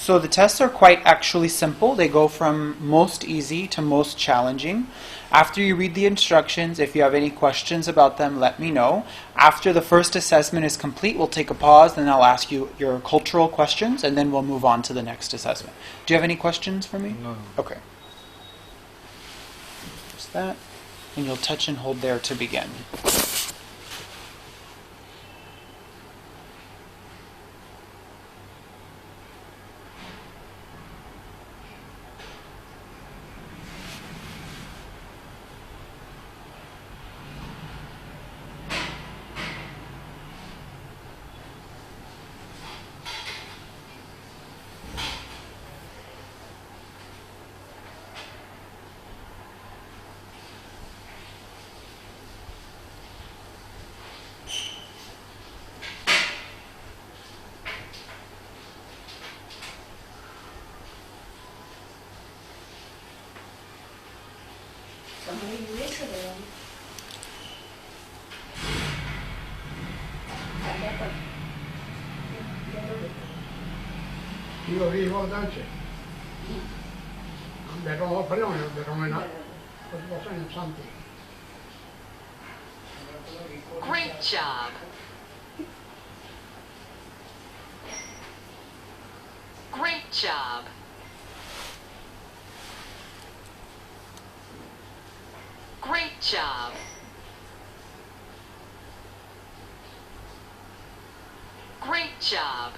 So the tests are quite actually simple. They go from most easy to most challenging. After you read the instructions, if you have any questions about them, let me know. After the first assessment is complete, we'll take a pause, and I'll ask you your cultural questions, and then we'll move on to the next assessment. Do you have any questions for me? No. Okay. Just that. And you'll touch and hold there to begin. Io vivo da c'è. Però non cosa in santi. Great job. Great job. Great job. Great job.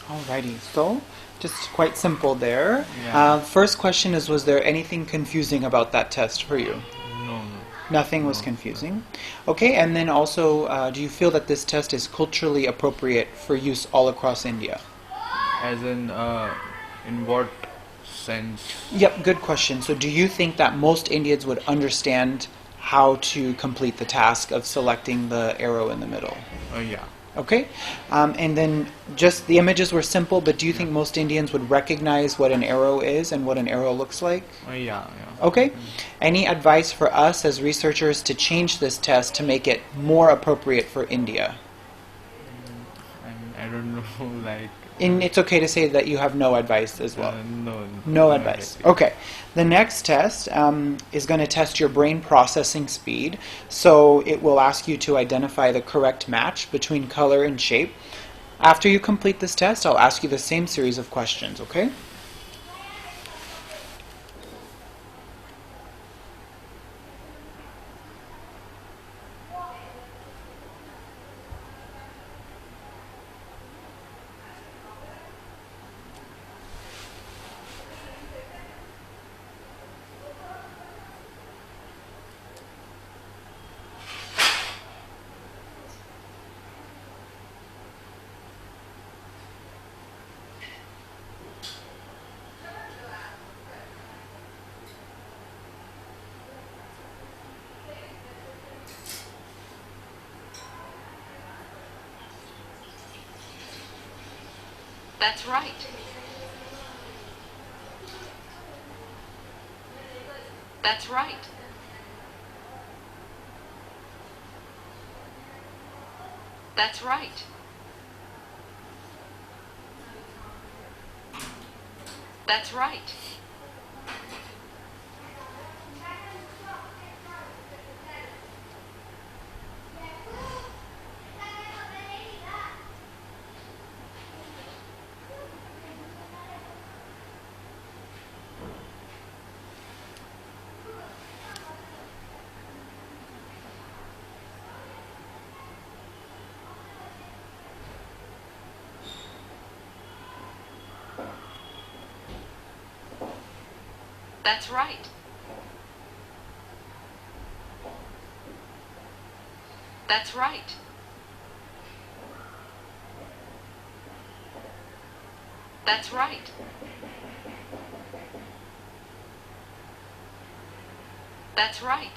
Alrighty, so just quite simple there. Yeah. First question is, was there anything confusing about that test for you? No. Nothing was No. confusing. Okay, and then also, do you feel that this test is culturally appropriate for use all across India? As in what sense? Yep, good question. So do you think that most Indians would understand how to complete the task of selecting the arrow in the middle? Yeah. Okay, and then just the images were simple, but do you think most Indians would recognize what an arrow is and what an arrow looks like? Yeah. Okay, any advice for us as researchers to change this test to make it more appropriate for India? I don't know. Like. And it's okay to say that you have no advice as well. No. No advice. Okay. The next test is going to test your brain processing speed. So it will ask you to identify the correct match between color and shape. After you complete this test, I'll ask you the same series of questions, okay? That's right. That's right. That's right. That's right. That's right. That's right. That's right. That's right.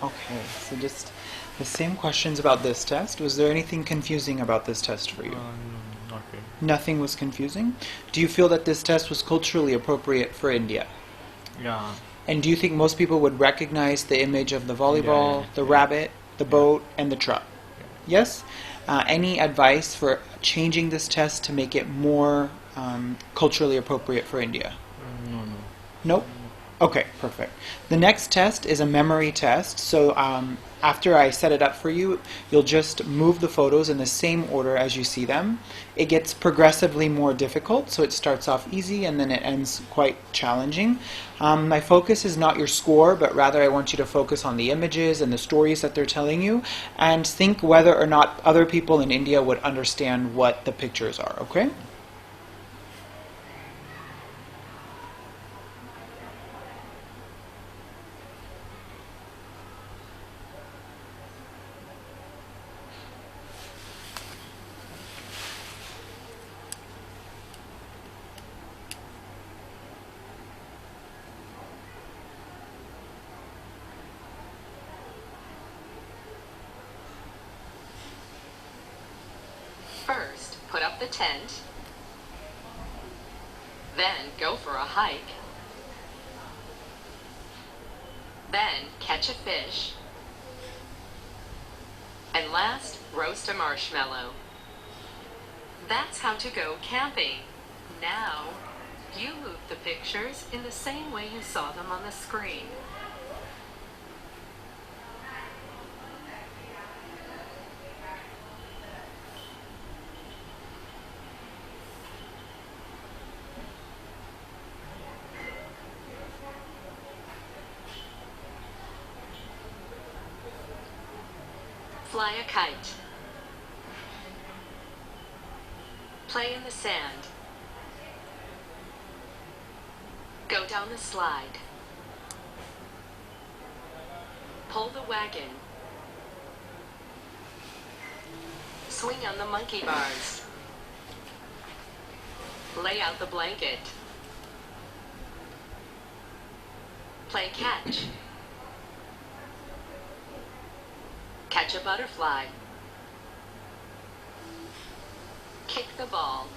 Okay, so just the same questions about this test. Was there anything confusing about this test for you? No, not really. Nothing was confusing. Do you feel that this test was culturally appropriate for India? Yeah. And do you think most people would recognize the image of the volleyball, Yeah, the yeah. rabbit, the boat, and the truck? Yes? Any advice for changing this test to make it more culturally appropriate for India? No, no. Nope. Okay, perfect. The next test is a memory test. So after I set it up for you, you'll just move the photos in the same order as you see them. It gets progressively more difficult, so it starts off easy and then it ends quite challenging. My focus is not your score, but rather I want you to focus on the images and the stories that they're telling you, and think whether or not other people in India would understand what the pictures are, okay? the tent. Then go for a hike. Then catch a fish. And last, roast a marshmallow. That's how to go camping. Now, you move the pictures in the same way you saw them on the screen. Fly a kite. Play in the sand. Go down the slide. Pull the wagon. Swing on the monkey bars. Lay out the blanket. Play catch. Catch a butterfly. Kick the ball.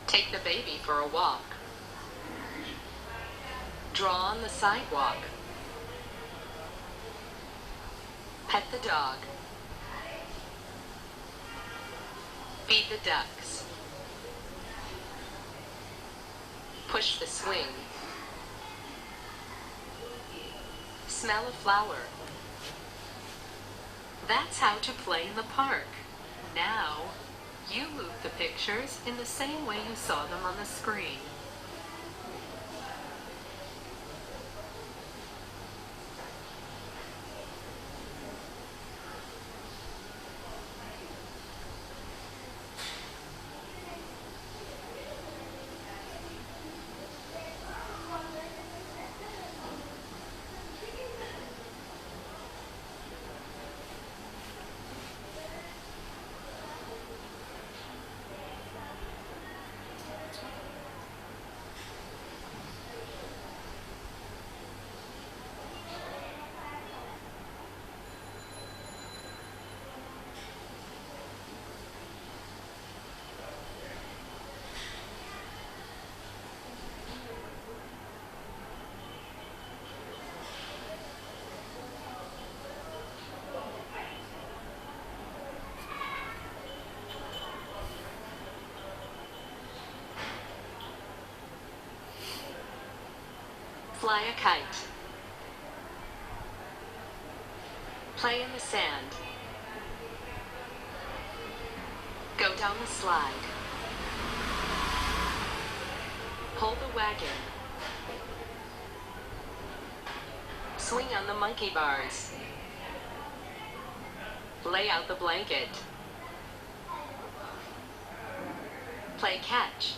Take the baby for a walk. Draw on the sidewalk. Pet the dog. Feed the ducks. Push the swing. Smell a flower. That's how to play in the park. Now, you move the pictures in the same way you saw them on the screen. Fly a kite. Play in the sand. Go down the slide. Pull the wagon. Swing on the monkey bars. Lay out the blanket. Play catch.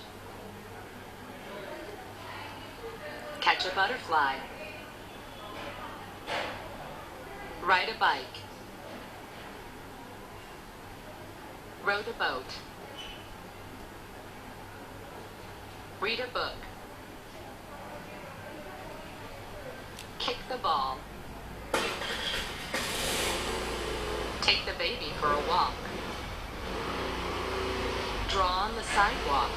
Catch a butterfly. Ride a bike. Row the boat. Read a book. Kick the ball. Take the baby for a walk. Draw on the sidewalk.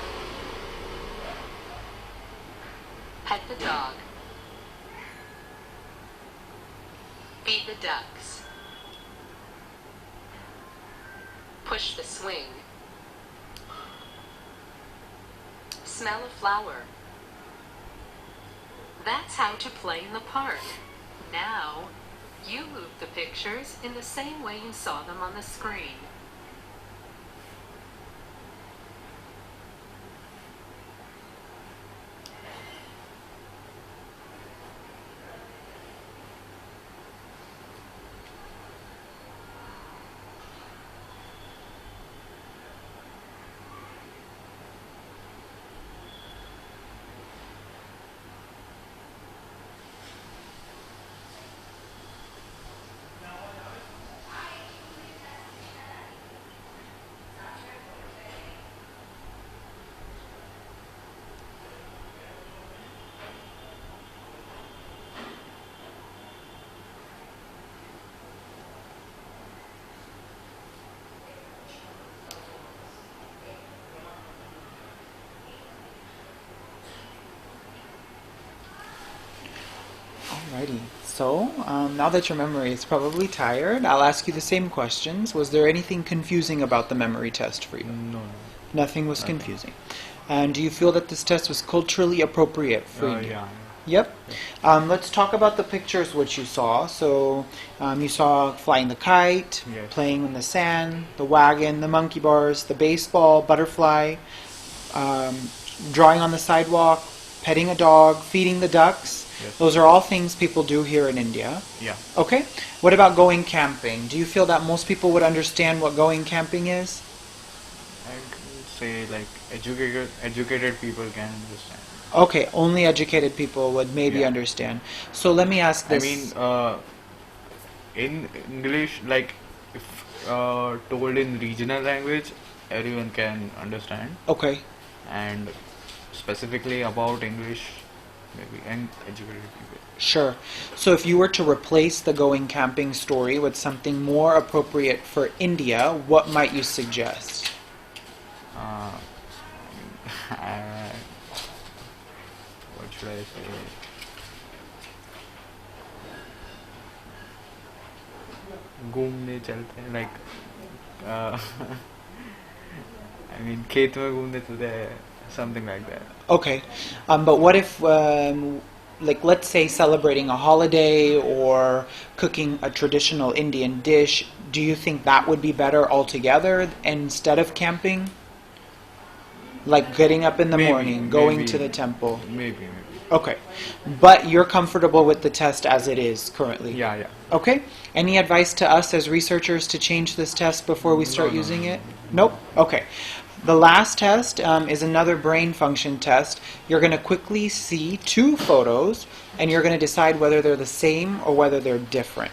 Pet the dog. Feed the ducks. Push the swing. Smell a flower. That's how to play in the park. Now, you move the pictures in the same way you saw them on the screen. Righty. So, now that your memory is probably tired, I'll ask you the same questions. Was there anything confusing about the memory test for you? No, no. Nothing was confusing. And do you feel that this test was culturally appropriate for you? Yeah. Yep. Let's talk about the pictures which you saw. So, you saw flying the kite, Yes. playing in the sand, the wagon, the monkey bars, the baseball, butterfly, drawing on the sidewalk, petting a dog, feeding the ducks. Yes. Those are all things people do here in India. Yeah. Okay. What about going camping? Do you feel that most people would understand what going camping is? I'd say like educated people can understand. Okay, only educated people would maybe Yeah. understand. So let me ask I this. mean, in English, like if told in regional language, everyone can understand. Okay. And specifically about English, maybe and educated people. Sure. So if you were to replace the going camping story with something more appropriate for India, what might you suggest? What should I say? घूमने चलते हैं like I mean खेत में घूमने चलते हैं, something like that. Okay. But what if, like, let's say celebrating a holiday or cooking a traditional Indian dish, do you think that would be better altogether instead of camping? Like getting up in the Maybe, morning, going maybe. to the temple. Maybe. Okay. But you're comfortable with the test as it is currently? Yeah. Okay. Any advice to us as researchers to change this test before we start No, using no. it? Nope. Okay. The last test is another brain function test. You're going to quickly see two photos and you're going to decide whether they're the same or whether they're different.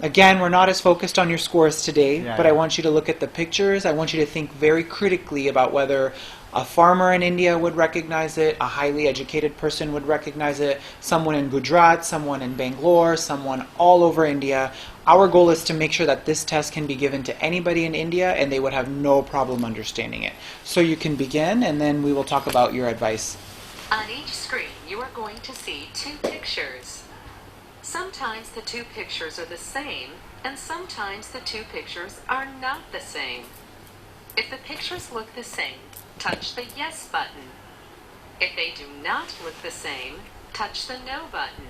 Again, we're not as focused on your scores today, Yeah, but I yeah. want you to look at the pictures. I want you to think very critically about whether a farmer in India would recognize it, a highly educated person would recognize it, someone in Gujarat, someone in Bangalore, someone all over India. Our goal is to make sure that this test can be given to anybody in India and they would have no problem understanding it. So you can begin and then we will talk about your advice. On each screen, you are going to see two pictures. Sometimes the two pictures are the same, and sometimes the two pictures are not the same. If the pictures look the same, touch the yes button. If they do not look the same, touch the no button.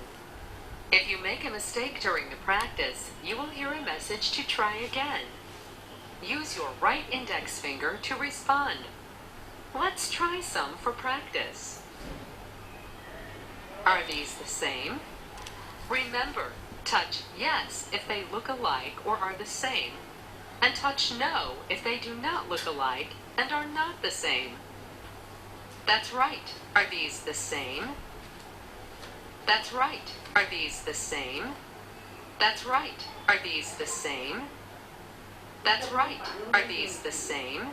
If you make a mistake during the practice, you will hear a message to try again. Use your right index finger to respond. Let's try some for practice. Are these the same? Remember, touch yes if they look alike or are the same, and touch no if they do not look alike and are not the same. That's right. Are these the same? That's right. Are these the same? That's right. Are these the same? That's right. Are these the same?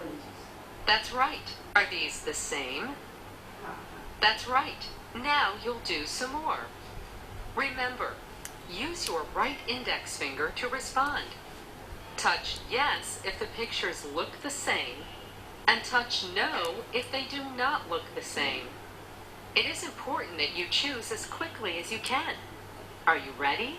That's right. Are these the same? That's right. Now you'll do some more. Remember, use your right index finger to respond. Touch yes if the pictures look the same, and touch no if they do not look the same. It is important that you choose as quickly as you can. Are you ready?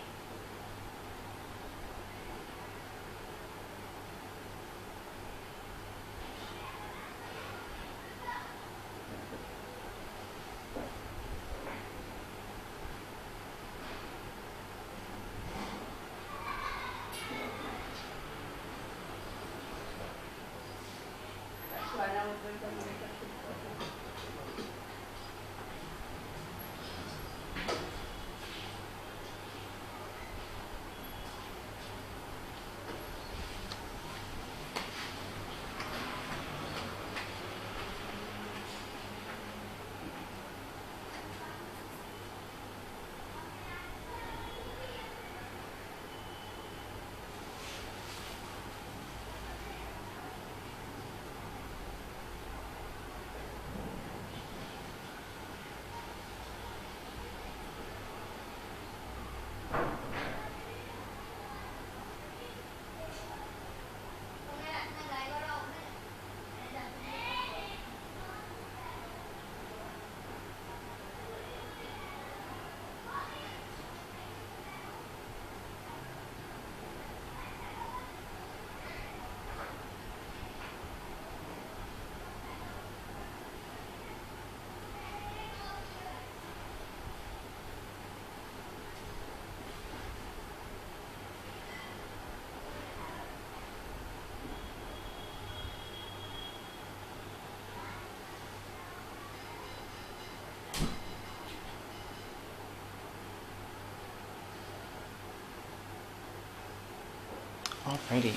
Alrighty.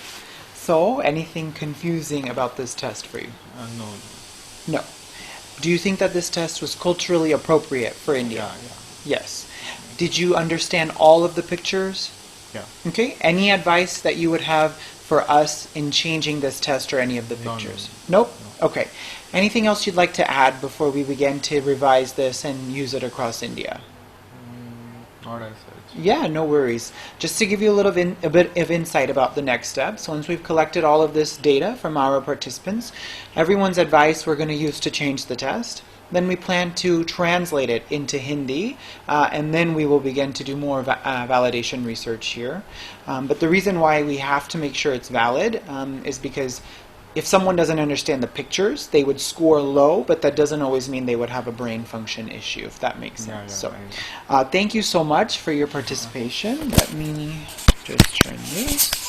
So, anything confusing about this test for you? No. No. Do you think that this test was culturally appropriate for India? Yeah. Yes. Did you understand all of the pictures? Yeah. Okay. Any advice that you would have for us in changing this test or any of the No, no, pictures? Nope. Okay. Anything else you'd like to add before we begin to revise this and use it across India? Not as such. Yeah, no worries. Just to give you a bit of insight about the next steps, once we've collected all of this data from our participants, everyone's advice we're going to use to change the test. Then we plan to translate it into Hindi, and then we will begin to do more validation research here. But the reason why we have to make sure it's valid is because if someone doesn't understand the pictures, they would score low, but that doesn't always mean they would have a brain function issue, if that makes sense. Yeah, So, thank you so much for your participation. Let me just turn this.